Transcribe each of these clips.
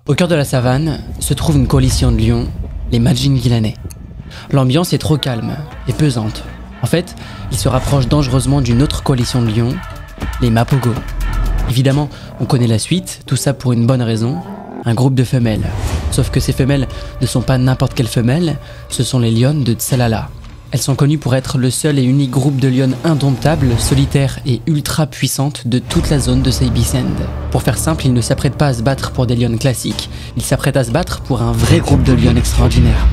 Au cœur de la savane se trouve une coalition de lions, les Majinguilanais. L'ambiance est trop calme et pesante. En fait, ils se rapprochent dangereusement d'une autre coalition de lions, les Mapogo. Évidemment, on connaît la suite, tout ça pour une bonne raison, un groupe de femelles. Sauf que ces femelles ne sont pas n'importe quelles femelles, ce sont les lionnes de Tsalala. Elles sont connues pour être le seul et unique groupe de lionnes indomptables, solitaires et ultra puissantes de toute la zone de Sabi Sand. Pour faire simple, ils ne s'apprêtent pas à se battre pour des lionnes classiques, ils s'apprêtent à se battre pour un vrai groupe de lionnes extraordinaires.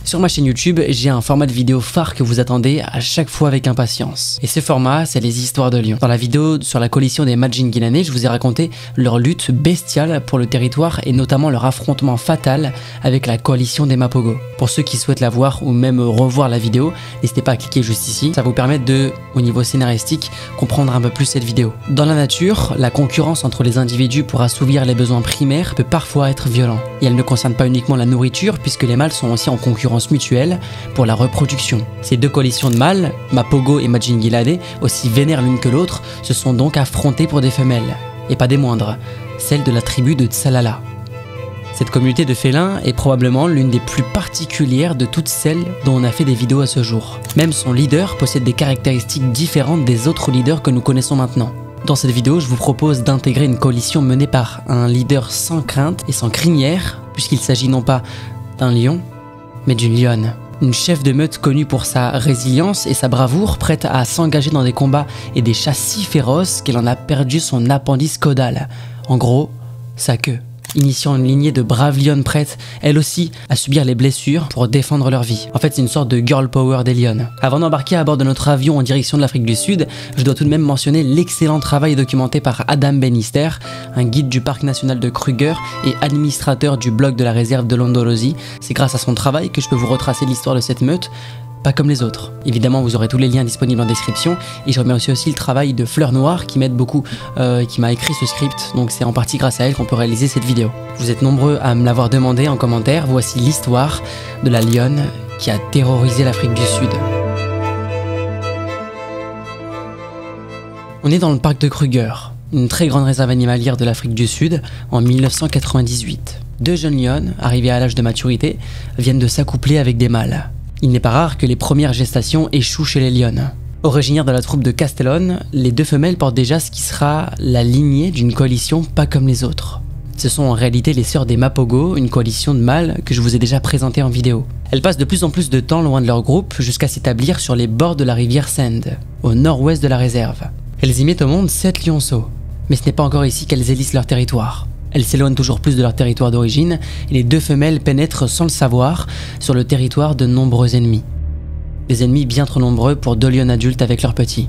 Sur ma chaîne YouTube, j'ai un format de vidéo phare que vous attendez à chaque fois avec impatience. Et ce format, c'est les histoires de lions. Dans la vidéo sur la coalition des Majinguilanais, je vous ai raconté leur lutte bestiale pour le territoire et notamment leur affrontement fatal avec la coalition des Mapogo. Pour ceux qui souhaitent la voir ou même revoir la vidéo, n'hésitez pas à cliquer juste ici. Ça va vous permettre de, au niveau scénaristique, comprendre un peu plus cette vidéo. Dans la nature, la concurrence entre les individus pour assouvir les besoins primaires peut parfois être violente. Et elle ne concerne pas uniquement la nourriture, puisque les mâles sont aussi en concurrence mutuelle pour la reproduction. Ces deux coalitions de mâles, Mapogo et Majinguilanais, aussi vénères l'une que l'autre, se sont donc affrontées pour des femelles, et pas des moindres, celles de la tribu de Tsalala. Cette communauté de félins est probablement l'une des plus particulières de toutes celles dont on a fait des vidéos à ce jour. Même son leader possède des caractéristiques différentes des autres leaders que nous connaissons maintenant. Dans cette vidéo, je vous propose d'intégrer une coalition menée par un leader sans crainte et sans crinière, puisqu'il s'agit non pas d'un lion, mais d'une lionne. Une chef de meute connue pour sa résilience et sa bravoure, prête à s'engager dans des combats et des chasses si féroces qu'elle en a perdu son appendice caudal. En gros, sa queue. Initiant une lignée de braves lionnes prêtes, elles aussi, à subir les blessures pour défendre leur vie. En fait, c'est une sorte de girl power des lionnes. Avant d'embarquer à bord de notre avion en direction de l'Afrique du Sud, je dois tout de même mentionner l'excellent travail documenté par Adam Benister, un guide du parc national de Kruger et administrateur du blog de la réserve de Londolozi. C'est grâce à son travail que je peux vous retracer l'histoire de cette meute, pas comme les autres. Évidemment, vous aurez tous les liens disponibles en description et je remercie aussi le travail de Fleur Noire qui m'aide beaucoup, qui m'a écrit ce script, donc c'est en partie grâce à elle qu'on peut réaliser cette vidéo. Vous êtes nombreux à me l'avoir demandé en commentaire, voici l'histoire de la lionne qui a terrorisé l'Afrique du Sud. On est dans le parc de Kruger, une très grande réserve animalière de l'Afrique du Sud, en 1998. Deux jeunes lionnes, arrivées à l'âge de maturité, viennent de s'accoupler avec des mâles. Il n'est pas rare que les premières gestations échouent chez les lionnes. Originaires de la troupe de Castellón, les deux femelles portent déjà ce qui sera la lignée d'une coalition pas comme les autres. Ce sont en réalité les sœurs des Mapogo, une coalition de mâles que je vous ai déjà présentée en vidéo. Elles passent de plus en plus de temps loin de leur groupe jusqu'à s'établir sur les bords de la rivière Sand, au nord-ouest de la réserve. Elles y mettent au monde 7 lionceaux, mais ce n'est pas encore ici qu'elles élissent leur territoire. Elles s'éloignent toujours plus de leur territoire d'origine et les deux femelles pénètrent sans le savoir sur le territoire de nombreux ennemis. Des ennemis bien trop nombreux pour deux lionnes adultes avec leurs petits.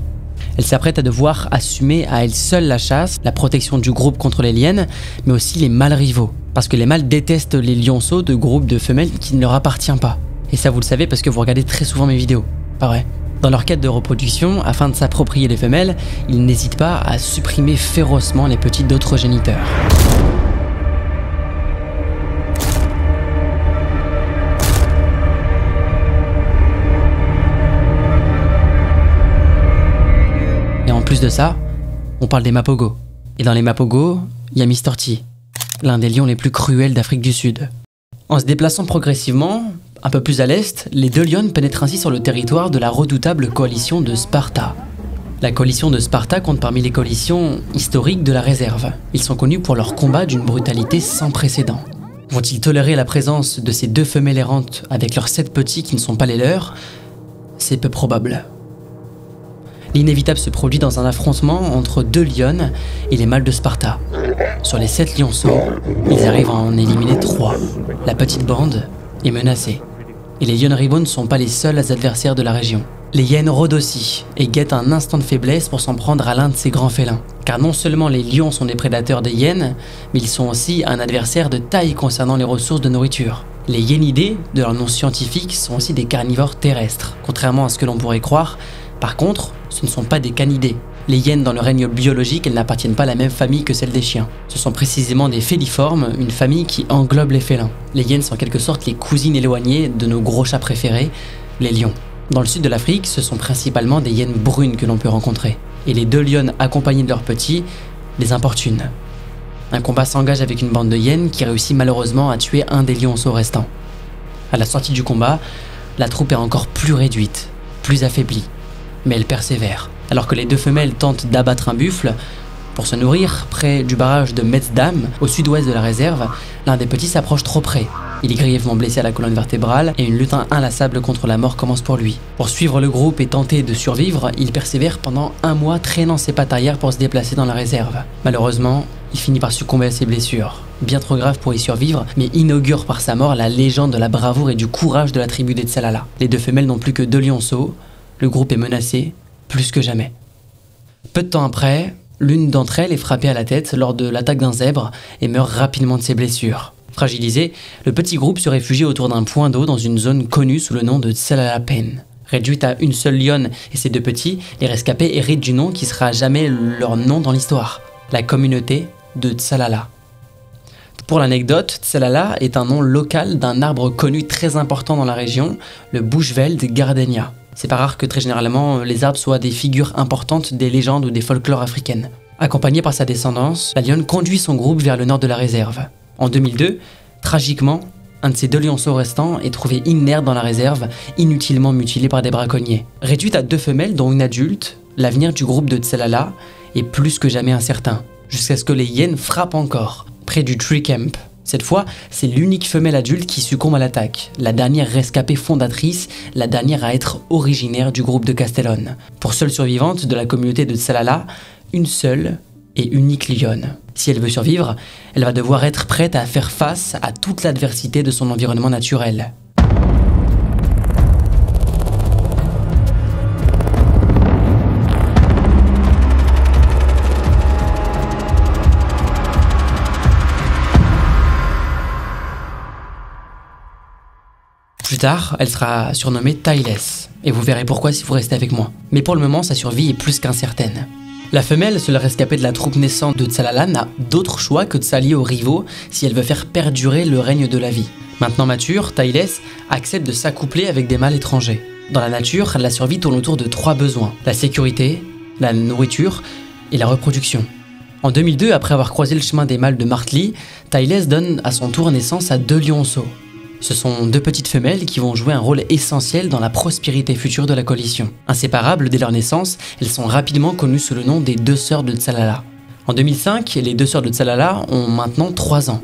Elles s'apprêtent à devoir assumer à elles seules la chasse, la protection du groupe contre les liènes, mais aussi les mâles rivaux. Parce que les mâles détestent les lionceaux de groupes de femelles qui ne leur appartiennent pas. Et ça vous le savez parce que vous regardez très souvent mes vidéos, pas vrai ? Dans leur quête de reproduction, afin de s'approprier les femelles, ils n'hésitent pas à supprimer férocement les petits d'autres géniteurs. En plus de ça, on parle des Mapogo. Et dans les Mapogo, il y a Mr. T, l'un des lions les plus cruels d'Afrique du Sud. En se déplaçant progressivement, un peu plus à l'est, les deux lionnes pénètrent ainsi sur le territoire de la redoutable coalition de Sparta. La coalition de Sparta compte parmi les coalitions historiques de la réserve. Ils sont connus pour leur combat d'une brutalité sans précédent. Vont-ils tolérer la présence de ces deux femelles errantes avec leurs 7 petits qui ne sont pas les leurs? C'est peu probable. L'inévitable se produit dans un affrontement entre deux lionnes et les mâles de Sparta. Sur les 7 lionceaux, ils arrivent à en éliminer 3. La petite bande est menacée. Et les lionnes rivaux ne sont pas les seuls adversaires de la région. Les hyènes rôdent aussi et guettent un instant de faiblesse pour s'en prendre à l'un de ces grands félins. Car non seulement les lions sont des prédateurs des hyènes, mais ils sont aussi un adversaire de taille concernant les ressources de nourriture. Les hyénidés, de leur nom scientifique, sont aussi des carnivores terrestres. Contrairement à ce que l'on pourrait croire, par contre, ce ne sont pas des canidés. Les hyènes dans le règne biologique, elles n'appartiennent pas à la même famille que celle des chiens. Ce sont précisément des féliformes, une famille qui englobe les félins. Les hyènes sont en quelque sorte les cousines éloignées de nos gros chats préférés, les lions. Dans le sud de l'Afrique, ce sont principalement des hyènes brunes que l'on peut rencontrer. Et les deux lionnes accompagnées de leurs petits les importunent. Un combat s'engage avec une bande de hyènes qui réussit malheureusement à tuer un des lionceaux restants. À la sortie du combat, la troupe est encore plus réduite, plus affaiblie, mais elle persévère. Alors que les deux femelles tentent d'abattre un buffle, pour se nourrir, près du barrage de Metzdam, au sud-ouest de la réserve, l'un des petits s'approche trop près. Il est grièvement blessé à la colonne vertébrale et une lutte inlassable contre la mort commence pour lui. Pour suivre le groupe et tenter de survivre, il persévère pendant un mois, traînant ses pattes arrière pour se déplacer dans la réserve. Malheureusement, il finit par succomber à ses blessures. Bien trop grave pour y survivre, mais inaugure par sa mort la légende de la bravoure et du courage de la tribu des Tsalala. Les deux femelles n'ont plus que 2 lionceaux, le groupe est menacé, plus que jamais. Peu de temps après, l'une d'entre elles est frappée à la tête lors de l'attaque d'un zèbre et meurt rapidement de ses blessures. Fragilisé, le petit groupe se réfugie autour d'un point d'eau dans une zone connue sous le nom de Tsalala Pen. Réduite à une seule lionne et ses 2 petits, les rescapés héritent du nom qui sera jamais leur nom dans l'histoire, la communauté de Tsalala. Pour l'anecdote, Tsalala est un nom local d'un arbre connu très important dans la région, le Bushveld gardenia. C'est pas rare que très généralement les arbres soient des figures importantes des légendes ou des folklores africaines. Accompagnée par sa descendance, la lionne conduit son groupe vers le nord de la réserve. En 2002, tragiquement, un de ses 2 lionceaux restants est trouvé inerte dans la réserve, inutilement mutilé par des braconniers. Réduite à 2 femelles dont une adulte, l'avenir du groupe de Tsalala est plus que jamais incertain, jusqu'à ce que les hyènes frappent encore, près du Tree Camp. Cette fois, c'est l'unique femelle adulte qui succombe à l'attaque, la dernière rescapée fondatrice, la dernière à être originaire du groupe de Castellone. Pour seule survivante de la communauté de Tsalala, une seule et unique lionne. Si elle veut survivre, elle va devoir être prête à faire face à toute l'adversité de son environnement naturel. Plus tard, elle sera surnommée Taïlès, et vous verrez pourquoi si vous restez avec moi. Mais pour le moment, sa survie est plus qu'incertaine. La femelle, seule rescapée de la troupe naissante de Tsalala, n'a d'autre choix que de s'allier aux rivaux si elle veut faire perdurer le règne de la vie. Maintenant mature, Taïlès accepte de s'accoupler avec des mâles étrangers. Dans la nature, la survie tourne autour de 3 besoins: la sécurité, la nourriture et la reproduction. En 2002, après avoir croisé le chemin des mâles de Martley, Taïlès donne à son tour naissance à 2 lionceaux. Ce sont 2 petites femelles qui vont jouer un rôle essentiel dans la prospérité future de la coalition. Inséparables dès leur naissance, elles sont rapidement connues sous le nom des 2 sœurs de Tsalala. En 2005, les 2 sœurs de Tsalala ont maintenant 3 ans,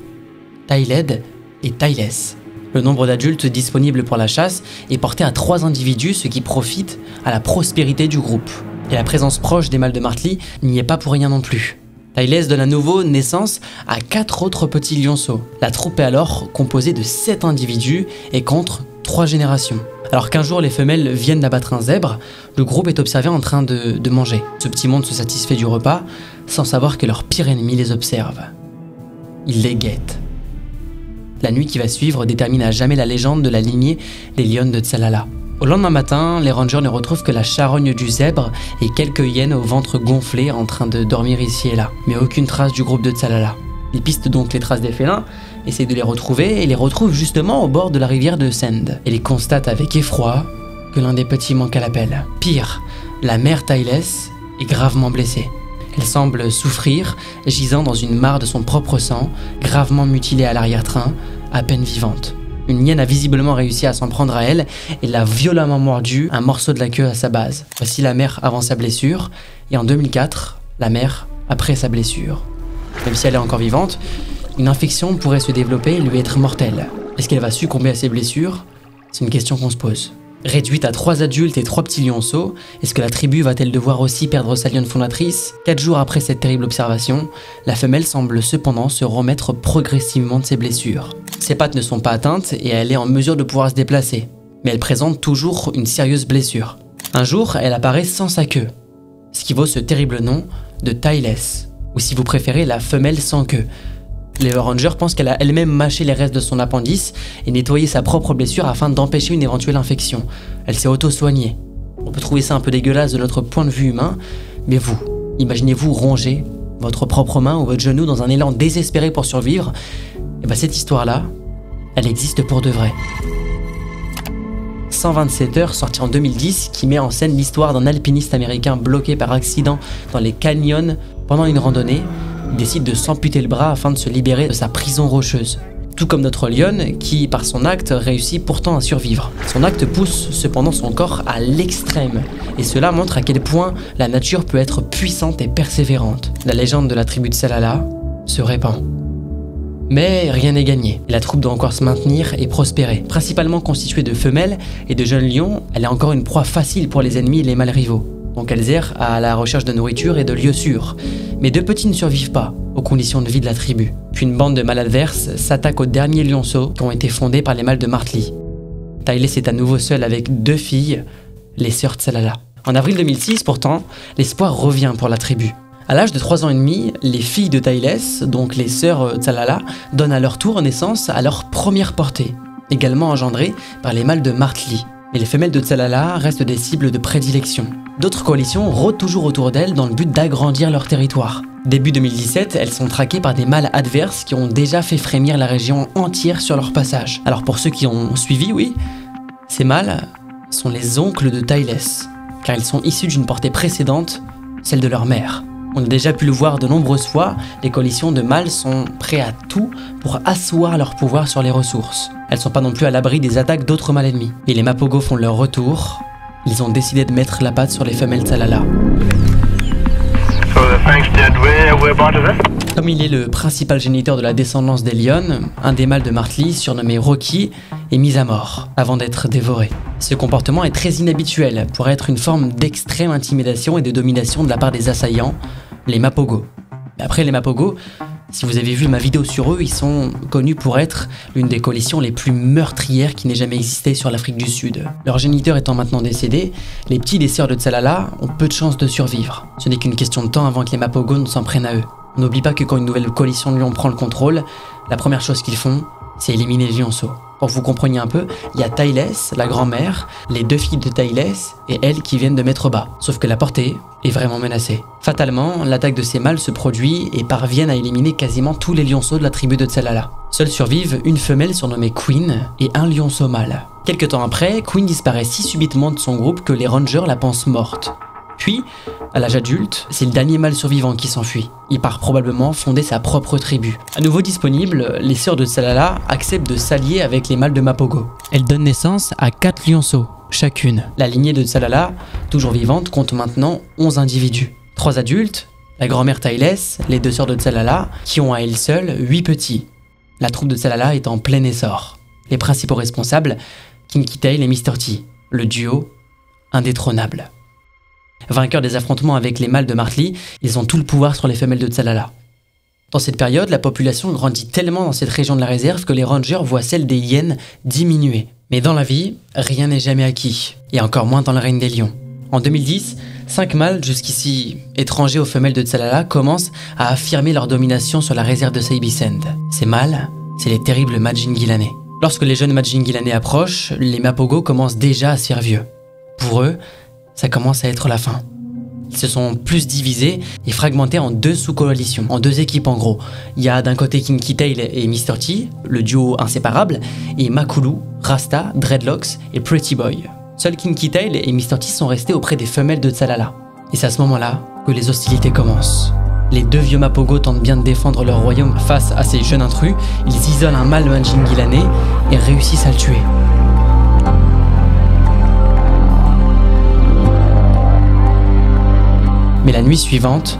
Taïled et Taïlès. Le nombre d'adultes disponibles pour la chasse est porté à 3 individus, ce qui profite à la prospérité du groupe. Et la présence proche des mâles de Martley n'y est pas pour rien non plus. Taïlès donne à nouveau naissance à 4 autres petits lionceaux. La troupe est alors composée de 7 individus et compte 3 générations. Alors qu'un jour les femelles viennent d'abattre un zèbre, le groupe est observé en train de manger. Ce petit monde se satisfait du repas sans savoir que leur pire ennemi les observe. Il les guette. La nuit qui va suivre détermine à jamais la légende de la lignée des lionnes de Tsalala. Au lendemain matin, les rangers ne retrouvent que la charogne du zèbre et quelques hyènes au ventre gonflé en train de dormir ici et là, mais aucune trace du groupe de Tsalala. Ils pistent donc les traces des félins, essayent de les retrouver et les retrouvent justement au bord de la rivière de Send. Et ils constatent avec effroi que l'un des petits manque à l'appel. Pire, la mère Taïlès est gravement blessée. Elle semble souffrir, gisant dans une mare de son propre sang, gravement mutilée à l'arrière-train, à peine vivante. Une hyène a visiblement réussi à s'en prendre à elle et l'a violemment mordu, un morceau de la queue à sa base. Voici la mère avant sa blessure, et en 2004, la mère après sa blessure. Même si elle est encore vivante, une infection pourrait se développer et lui être mortelle. Est-ce qu'elle va succomber à ses blessures? C'est une question qu'on se pose. Réduite à 3 adultes et 3 petits lionceaux, est-ce que la tribu va-t-elle devoir aussi perdre sa lionne fondatrice? 4 jours après cette terrible observation, la femelle semble cependant se remettre progressivement de ses blessures. Ses pattes ne sont pas atteintes et elle est en mesure de pouvoir se déplacer, mais elle présente toujours une sérieuse blessure. Un jour, elle apparaît sans sa queue, ce qui vaut ce terrible nom de Taïlès, ou si vous préférez la femelle sans queue. Les rangers pensent qu'elle a elle-même mâché les restes de son appendice et nettoyé sa propre blessure afin d'empêcher une éventuelle infection. Elle s'est auto-soignée. On peut trouver ça un peu dégueulasse de notre point de vue humain, mais vous, imaginez-vous ronger votre propre main ou votre genou dans un élan désespéré pour survivre? Et bien cette histoire-là, elle existe pour de vrai. 127 heures, sorti en 2010, qui met en scène l'histoire d'un alpiniste américain bloqué par accident dans les canyons pendant une randonnée décide de s'amputer le bras afin de se libérer de sa prison rocheuse. Tout comme notre lionne qui, par son acte, réussit pourtant à survivre. Son acte pousse cependant son corps à l'extrême, et cela montre à quel point la nature peut être puissante et persévérante. La légende de la tribu de Tsalala se répand. Mais rien n'est gagné, la troupe doit encore se maintenir et prospérer. Principalement constituée de femelles et de jeunes lions, elle est encore une proie facile pour les ennemis et les mâles rivaux. Donc elles errent à la recherche de nourriture et de lieux sûrs. Mais deux petits ne survivent pas aux conditions de vie de la tribu. Puis une bande de mâles adverses s'attaque aux derniers lionceaux qui ont été fondés par les mâles de Martli. Tayles est à nouveau seul avec 2 filles, les sœurs Tsalala. En avril 2006 pourtant, l'espoir revient pour la tribu. À l'âge de 3 ans et demi, les filles de Tayles, donc les sœurs Tsalala, donnent à leur tour naissance à leur première portée, également engendrée par les mâles de Martli. Et les femelles de Tsalala restent des cibles de prédilection. D'autres coalitions rôdent toujours autour d'elles dans le but d'agrandir leur territoire. Début 2017, elles sont traquées par des mâles adverses qui ont déjà fait frémir la région entière sur leur passage. Alors pour ceux qui ont suivi, oui, ces mâles sont les oncles de Tayles, car ils sont issus d'une portée précédente, celle de leur mère. On a déjà pu le voir de nombreuses fois, les coalitions de mâles sont prêts à tout pour asseoir leur pouvoir sur les ressources. Elles sont pas non plus à l'abri des attaques d'autres mâles ennemis. Et les Mapogo font leur retour, ils ont décidé de mettre la patte sur les femelles Tsalala. Comme il est le principal géniteur de la descendance des Lionnes, un des mâles de Martli, surnommé Rocky, est mis à mort avant d'être dévoré. Ce comportement est très inhabituel pour être une forme d'extrême intimidation et de domination de la part des assaillants, les Mapogo. Après les Mapogo, si vous avez vu ma vidéo sur eux, ils sont connus pour être l'une des coalitions les plus meurtrières qui n'ait jamais existé sur l'Afrique du Sud. Leur géniteur étant maintenant décédé, les petits des sœurs de Tsalala ont peu de chances de survivre. Ce n'est qu'une question de temps avant que les Mapogo ne s'en prennent à eux. On n'oublie pas que quand une nouvelle coalition de lions prend le contrôle, la première chose qu'ils font, c'est éliminer les lionceaux. Pour que vous compreniez un peu, il y a Tayles, la grand-mère, les 2 filles de Tayles et elle qui viennent de mettre bas. Sauf que la portée est vraiment menacée. Fatalement, l'attaque de ces mâles se produit et parviennent à éliminer quasiment tous les lionceaux de la tribu de Tsalala. Seuls survivent une femelle surnommée Queen et un lionceau mâle. Quelque temps après, Queen disparaît si subitement de son groupe que les rangers la pensent morte. Puis, à l'âge adulte, c'est le dernier mâle survivant qui s'enfuit. Il part probablement fonder sa propre tribu. À nouveau disponible, les sœurs de Tsalala acceptent de s'allier avec les mâles de Mapogo. Elles donnent naissance à 4 lionceaux, chacune. La lignée de Tsalala, toujours vivante, compte maintenant 11 individus. 3 adultes, la grand-mère Tayles, les 2 sœurs de Tsalala, qui ont à elles seules 8 petits. La troupe de Tsalala est en plein essor. Les principaux responsables, Kinky Tail et Mr. T, le duo indétrônable. Vainqueurs des affrontements avec les mâles de Martli, ils ont tout le pouvoir sur les femelles de Tsalala. Dans cette période, la population grandit tellement dans cette région de la réserve que les rangers voient celle des hyènes diminuer. Mais dans la vie, rien n'est jamais acquis, et encore moins dans le règne des lions. En 2010, 5 mâles, jusqu'ici étrangers aux femelles de Tsalala, commencent à affirmer leur domination sur la réserve de Seibisend. Ces mâles, c'est les terribles Majingilanais. Lorsque les jeunes Majingilanais approchent, les Mapogo commencent déjà à se faire vieux. Pour eux, ça commence à être la fin. Ils se sont plus divisés et fragmentés en 2 sous-coalitions, en 2 équipes en gros. Il y a d'un côté Kinky Tail et Mr. T, le duo inséparable, et Makulu, Rasta, Dreadlocks et Pretty Boy. Seuls Kinky Tail et Mr. T sont restés auprès des femelles de Tsalala. Et c'est à ce moment-là que les hostilités commencent. Les 2 vieux Mapogo tentent bien de défendre leur royaume face à ces jeunes intrus. Ils isolent un mâle Majingilanais et réussissent à le tuer. Mais la nuit suivante,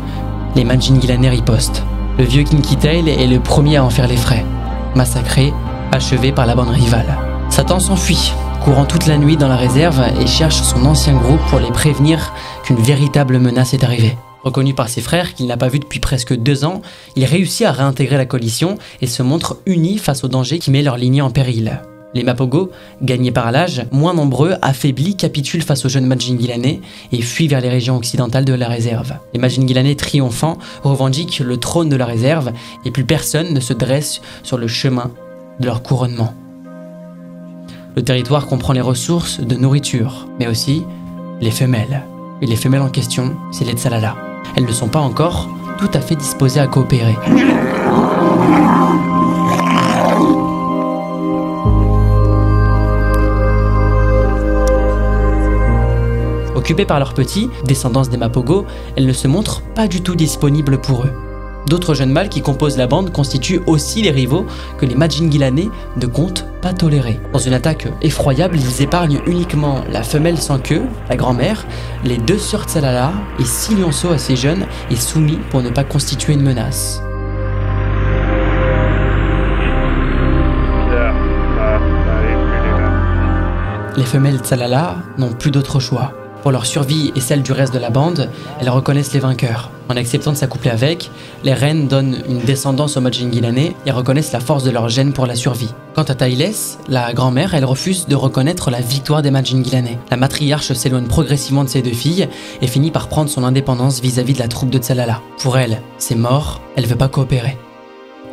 les Majingilanais ripostent. Le vieux Kinky Tail est le premier à en faire les frais. Massacré, achevé par la bande rivale. Satan s'enfuit, courant toute la nuit dans la réserve et cherche son ancien groupe pour les prévenir qu'une véritable menace est arrivée. Reconnu par ses frères qu'il n'a pas vu depuis presque 2 ans, il réussit à réintégrer la coalition et se montre uni face au danger qui met leur lignée en péril. Les Mapogo, gagnés par l'âge, moins nombreux, affaiblis, capitulent face aux jeunes Majingilanais et fuient vers les régions occidentales de la réserve. Les Majingilanais triomphants revendiquent le trône de la réserve et plus personne ne se dresse sur le chemin de leur couronnement. Le territoire comprend les ressources de nourriture, mais aussi les femelles. Et les femelles en question, c'est les Tsalala. Elles ne sont pas encore tout à fait disposées à coopérer. Occupées par leurs petits, descendance des Mapogo, elles ne se montrent pas du tout disponibles pour eux. D'autres jeunes mâles qui composent la bande constituent aussi les rivaux que les Majingilanais ne comptent pas tolérer. Dans une attaque effroyable, ils épargnent uniquement la femelle sans queue, la grand-mère, les 2 sœurs Tsalala et 6 lionceaux assez jeunes et soumis pour ne pas constituer une menace. Les femelles Tsalala n'ont plus d'autre choix. Pour leur survie et celle du reste de la bande, elles reconnaissent les vainqueurs. En acceptant de s'accoupler avec, les reines donnent une descendance aux Majingilanais et reconnaissent la force de leur gène pour la survie. Quant à Taïlès, la grand-mère, elle refuse de reconnaître la victoire des Majingilanais. La matriarche s'éloigne progressivement de ses 2 filles et finit par prendre son indépendance vis-à-vis de la troupe de Tsalala. Pour elle, c'est mort, elle veut pas coopérer.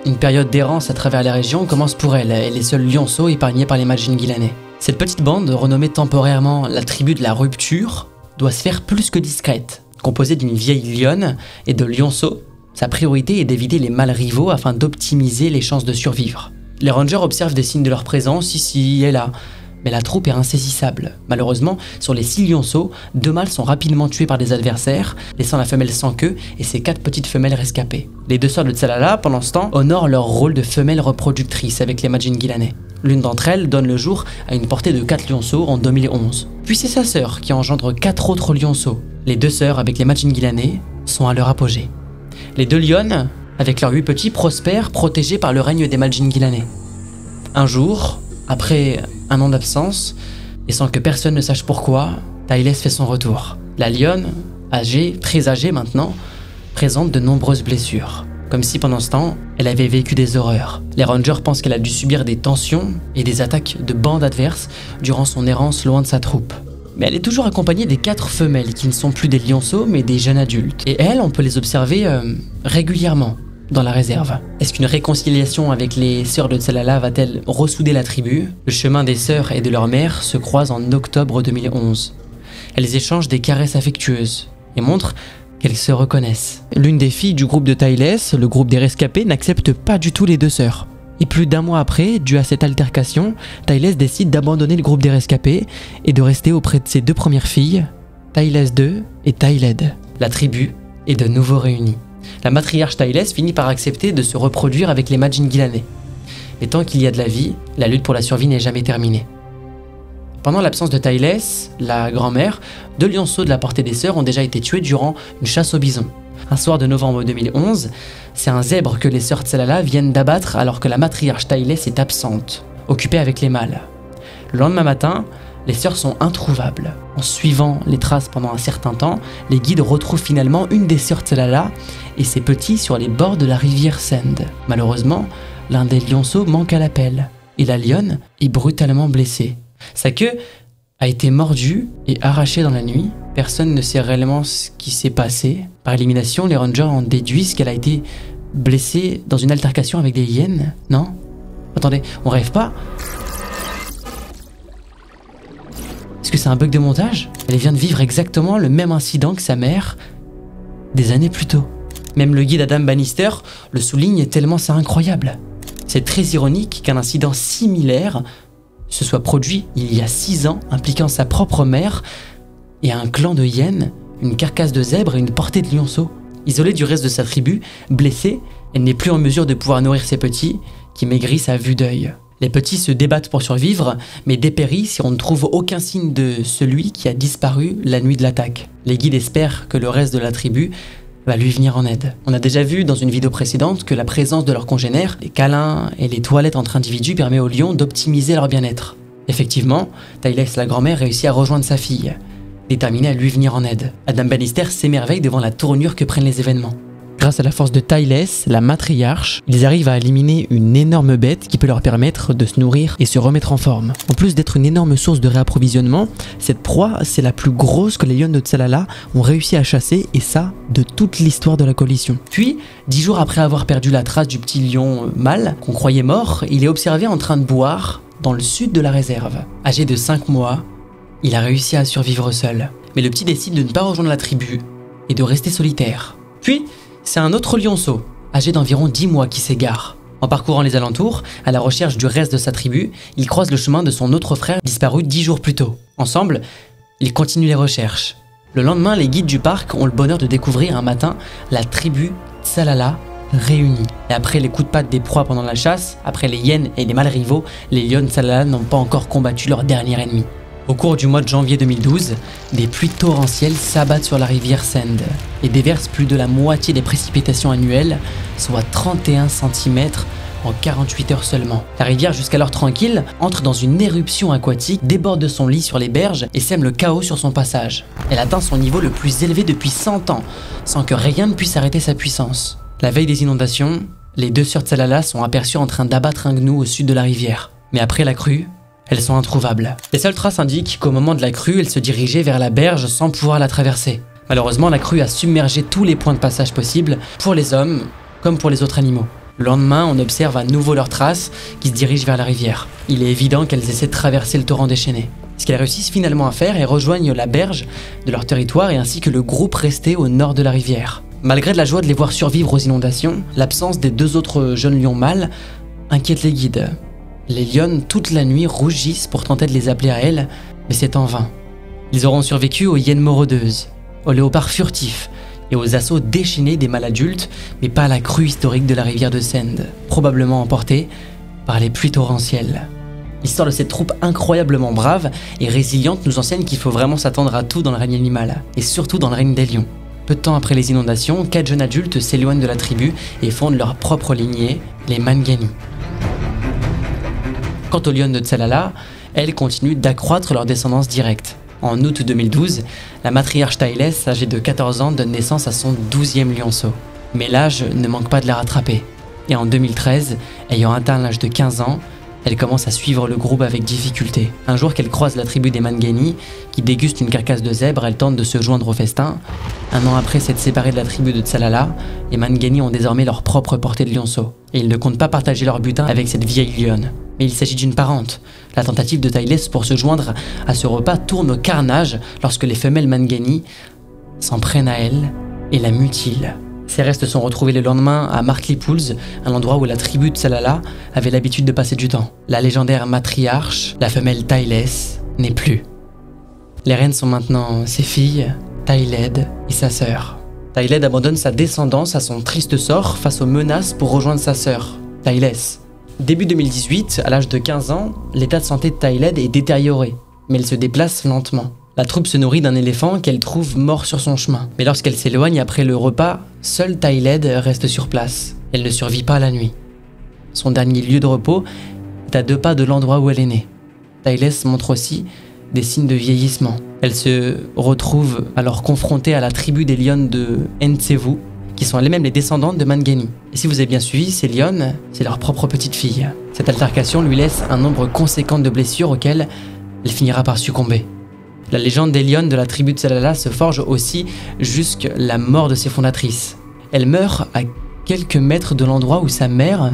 Une période d'errance à travers les régions commence pour elle et les seuls lionceaux épargnés par les Majingilanais. Cette petite bande, renommée temporairement la tribu de la rupture, doit se faire plus que discrète. Composée d'une vieille lionne et de lionceaux, sa priorité est d'éviter les mâles rivaux afin d'optimiser les chances de survivre. Les rangers observent des signes de leur présence ici et là, mais la troupe est insaisissable. Malheureusement, sur les 6 lionceaux, 2 mâles sont rapidement tués par des adversaires, laissant la femelle sans queue et ses 4 petites femelles rescapées. Les 2 sœurs de Tsalala, pendant ce temps, honorent leur rôle de femelles reproductrices avec les Majingilanais. L'une d'entre elles donne le jour à une portée de 4 lionceaux en 2011. Puis c'est sa sœur qui engendre 4 autres lionceaux. Les 2 sœurs avec les Majingilanais sont à leur apogée. Les 2 lionnes, avec leurs 8 petits, prospèrent protégés par le règne des Majingilanais. Un jour, après un an d'absence, et sans que personne ne sache pourquoi, Taïlès fait son retour. La lionne, très âgée maintenant, présente de nombreuses blessures. Comme si pendant ce temps, elle avait vécu des horreurs. Les rangers pensent qu'elle a dû subir des tensions et des attaques de bandes adverses durant son errance loin de sa troupe. Mais elle est toujours accompagnée des 4 femelles qui ne sont plus des lionceaux mais des jeunes adultes. Et elles, on peut les observer régulièrement dans la réserve. Est-ce qu'une réconciliation avec les sœurs de Tsalala va-t-elle ressouder la tribu? Le chemin des sœurs et de leur mère se croise en octobre 2011. Elles échangent des caresses affectueuses et montrent qu'elles se reconnaissent. L'une des filles du groupe de Taïlès, le groupe des rescapés, n'accepte pas du tout les 2 sœurs. Et plus d'1 mois après, dû à cette altercation, Taïlès décide d'abandonner le groupe des rescapés et de rester auprès de ses 2 premières filles, Taïlès II et Taïled. La tribu est de nouveau réunie. La matriarche Taïlès finit par accepter de se reproduire avec les Majingilanais. Mais tant qu'il y a de la vie, la lutte pour la survie n'est jamais terminée. Pendant l'absence de Taïlès, la grand-mère, 2 lionceaux de la portée des sœurs ont déjà été tués durant une chasse au bison. Un soir de novembre 2011, c'est un zèbre que les sœurs Tsalala viennent d'abattre alors que la matriarche Taïlès est absente, occupée avec les mâles. Le lendemain matin, les sœurs sont introuvables. En suivant les traces pendant un certain temps, les guides retrouvent finalement une des sœurs Tsalala et ses petits sur les bords de la rivière Send. Malheureusement, l'un des lionceaux manque à l'appel et la lionne est brutalement blessée. Sa queue a été mordue et arrachée dans la nuit. Personne ne sait réellement ce qui s'est passé. Par élimination, les rangers en déduisent qu'elle a été blessée dans une altercation avec des hyènes. Non? Attendez, on rêve pas? Est-ce que c'est un bug de montage? Elle vient de vivre exactement le même incident que sa mère des années plus tôt. Même le guide Adam Bannister le souligne tellement c'est incroyable. C'est très ironique qu'un incident similaire se soit produit il y a 6 ans, impliquant sa propre mère et un clan de hyènes, une carcasse de zèbre et une portée de lionceaux. Isolée du reste de sa tribu, blessée, elle n'est plus en mesure de pouvoir nourrir ses petits, qui maigrissent à vue d'œil. Les petits se débattent pour survivre, mais dépérissent si on ne trouve aucun signe de celui qui a disparu la nuit de l'attaque. Les guides espèrent que le reste de la tribu va lui venir en aide. On a déjà vu dans une vidéo précédente que la présence de leurs congénères, les câlins et les toilettes entre individus permet aux lions d'optimiser leur bien-être. Effectivement, Taïlès la grand-mère réussit à rejoindre sa fille, déterminée à lui venir en aide. Adam Bannister s'émerveille devant la tournure que prennent les événements. Grâce à la force de Taïlès, la matriarche, ils arrivent à éliminer une énorme bête qui peut leur permettre de se nourrir et se remettre en forme. En plus d'être une énorme source de réapprovisionnement, cette proie, c'est la plus grosse que les lions de Tsalala ont réussi à chasser, et ça, de toute l'histoire de la coalition. Puis, 10 jours après avoir perdu la trace du petit lion mâle, qu'on croyait mort, il est observé en train de boire dans le sud de la réserve. Âgé de 5 mois, il a réussi à survivre seul. Mais le petit décide de ne pas rejoindre la tribu et de rester solitaire. Puis, c'est un autre lionceau, âgé d'environ 10 mois, qui s'égare. En parcourant les alentours, à la recherche du reste de sa tribu, il croise le chemin de son autre frère disparu 10 jours plus tôt. Ensemble, ils continuent les recherches. Le lendemain, les guides du parc ont le bonheur de découvrir un matin la tribu Tsalala réunis. Et après les coups de patte des proies pendant la chasse, après les hyènes et les mâles rivaux, les lions de Tsalala n'ont pas encore combattu leur dernier ennemi. Au cours du mois de janvier 2012, des pluies torrentielles s'abattent sur la rivière Sand et déversent plus de la moitié des précipitations annuelles, soit 31 cm en 48 heures seulement. La rivière, jusqu'alors tranquille, entre dans une éruption aquatique, déborde de son lit sur les berges et sème le chaos sur son passage. Elle atteint son niveau le plus élevé depuis 100 ans, sans que rien ne puisse arrêter sa puissance. La veille des inondations, les deux sœurs Tsalala sont aperçues en train d'abattre un gnou au sud de la rivière. Mais après la crue, elles sont introuvables. Les seules traces indiquent qu'au moment de la crue, elles se dirigeaient vers la berge sans pouvoir la traverser. Malheureusement, la crue a submergé tous les points de passage possibles, pour les hommes comme pour les autres animaux. Le lendemain, on observe à nouveau leurs traces qui se dirigent vers la rivière. Il est évident qu'elles essaient de traverser le torrent déchaîné. Ce qu'elles réussissent finalement à faire est rejoignent la berge de leur territoire et ainsi que le groupe resté au nord de la rivière. Malgré de la joie de les voir survivre aux inondations, l'absence des deux autres jeunes lions mâles inquiète les guides. Les lionnes, toute la nuit, rougissent pour tenter de les appeler à elles, mais c'est en vain. Ils auront survécu aux hyènes maraudeuses, aux léopards furtifs et aux assauts déchaînés des mâles adultes, mais pas à la crue historique de la rivière de Sand, probablement emportée par les pluies torrentielles. L'histoire de cette troupe incroyablement brave et résiliente nous enseigne qu'il faut vraiment s'attendre à tout dans le règne animal, et surtout dans le règne des lions. Peu de temps après les inondations, 4 jeunes adultes s'éloignent de la tribu et fondent leur propre lignée, les Mangani. Quant aux lionnes de Tsalala, elles continuent d'accroître leur descendance directe. En août 2012, la matriarche Taïlès, âgée de 14 ans, donne naissance à son 12e lionceau. Mais l'âge ne manque pas de la rattraper. Et en 2013, ayant atteint l'âge de 15 ans, elle commence à suivre le groupe avec difficulté. Un jour qu'elle croise la tribu des Mangani, qui déguste une carcasse de zèbre, elle tente de se joindre au festin. Un an après s'être séparée de la tribu de Tsalala, les Mangani ont désormais leur propre portée de lionceau. Et ils ne comptent pas partager leur butin avec cette vieille lionne. Mais il s'agit d'une parente. La tentative de Taïlès pour se joindre à ce repas tourne au carnage lorsque les femelles Mangani s'en prennent à elle et la mutilent. Ses restes sont retrouvés le lendemain à Markley Pools, un endroit où la tribu de Tsalala avait l'habitude de passer du temps. La légendaire matriarche, la femelle Taïlès, n'est plus. Les reines sont maintenant ses filles, Taïled et sa sœur. Taïled abandonne sa descendance à son triste sort face aux menaces pour rejoindre sa sœur, Taïlès. Début 2018, à l'âge de 15 ans, l'état de santé de Taïled est détérioré, mais elle se déplace lentement. La troupe se nourrit d'un éléphant qu'elle trouve mort sur son chemin. Mais lorsqu'elle s'éloigne après le repas, seule Taïled reste sur place. Elle ne survit pas la nuit. Son dernier lieu de repos est à 2 pas de l'endroit où elle est née. Taïlès montre aussi des signes de vieillissement. Elle se retrouve alors confrontée à la tribu des lionnes de Ntsevu, qui sont elles-mêmes les descendantes de Mangani. Et si vous avez bien suivi, ces lionnes, c'est leur propre petite fille. Cette altercation lui laisse un nombre conséquent de blessures auxquelles elle finira par succomber. La légende des lionnes de la tribu de Tsalala se forge aussi jusqu'à la mort de ses fondatrices. Elle meurt à quelques mètres de l'endroit où sa mère,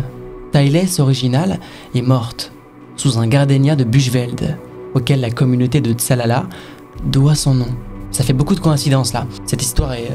Taïlès originale, est morte, sous un gardénia de Buchveld, auquel la communauté de Tsalala doit son nom. Ça fait beaucoup de coïncidences là. Cette histoire est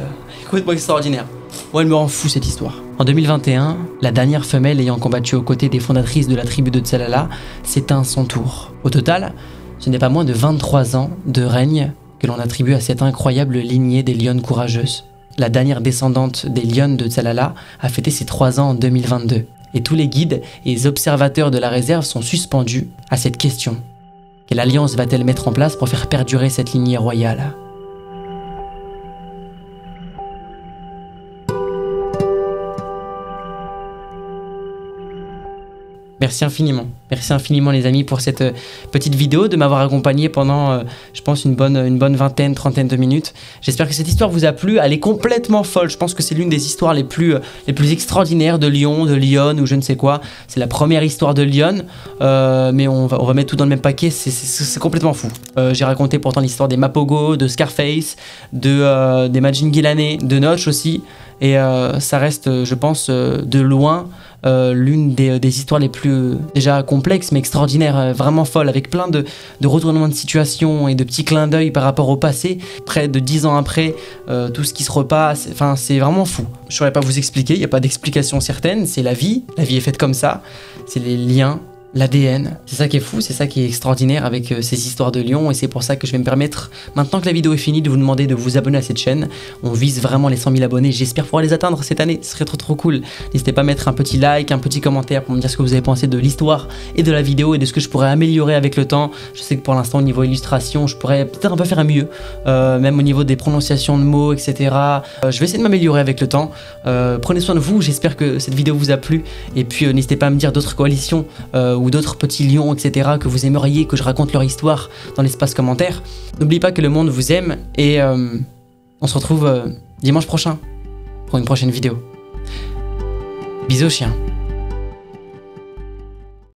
complètement extraordinaire. Moi, elle me rend fou cette histoire. En 2021, la dernière femelle ayant combattu aux côtés des fondatrices de la tribu de Tsalala s'éteint à son tour. Au total, ce n'est pas moins de 23 ans de règne que l'on attribue à cette incroyable lignée des lionnes courageuses. La dernière descendante des lionnes de Tsalala a fêté ses 3 ans en 2022. Et tous les guides et les observateurs de la réserve sont suspendus à cette question. Quelle alliance va-t-elle mettre en place pour faire perdurer cette lignée royale ? Merci infiniment les amis pour cette petite vidéo, de m'avoir accompagné pendant, je pense, une bonne vingtaine, trentaine de minutes. J'espère que cette histoire vous a plu, elle est complètement folle, je pense que c'est l'une des histoires les plus extraordinaires de Lyon, de Lyon ou je ne sais quoi. C'est la première histoire de Lyon, mais on va mettre tout dans le même paquet, c'est complètement fou. J'ai raconté pourtant l'histoire des Mapogo, de Scarface, des Magingilane, de Notch aussi, et ça reste, je pense, de loin l'une des histoires les plus déjà complexes mais extraordinaires, vraiment folles, avec plein de retournements de situation et de petits clins d'œil par rapport au passé, près de 10 ans après, tout ce qui se repasse, enfin c'est vraiment fou. Je ne saurais pas vous expliquer, il n'y a pas d'explication certaine, c'est la vie est faite comme ça, c'est les liens l'ADN. C'est ça qui est fou, c'est ça qui est extraordinaire avec ces histoires de lions, et c'est pour ça que je vais me permettre, maintenant que la vidéo est finie, de vous demander de vous abonner à cette chaîne. On vise vraiment les 100 000 abonnés, j'espère pouvoir les atteindre cette année, ce serait trop cool. N'hésitez pas à mettre un petit like, un petit commentaire pour me dire ce que vous avez pensé de l'histoire et de la vidéo et de ce que je pourrais améliorer avec le temps. Je sais que pour l'instant au niveau illustration, je pourrais peut-être un peu faire mieux, même au niveau des prononciations de mots, etc. Je vais essayer de m'améliorer avec le temps. Prenez soin de vous, j'espère que cette vidéo vous a plu, et puis n'hésitez pas à me dire d'autres coalitions ou d'autres petits lions, etc. que vous aimeriez que je raconte leur histoire dans l'espace commentaire. N'oubliez pas que le monde vous aime, et on se retrouve dimanche prochain pour une prochaine vidéo. Bisous chiens.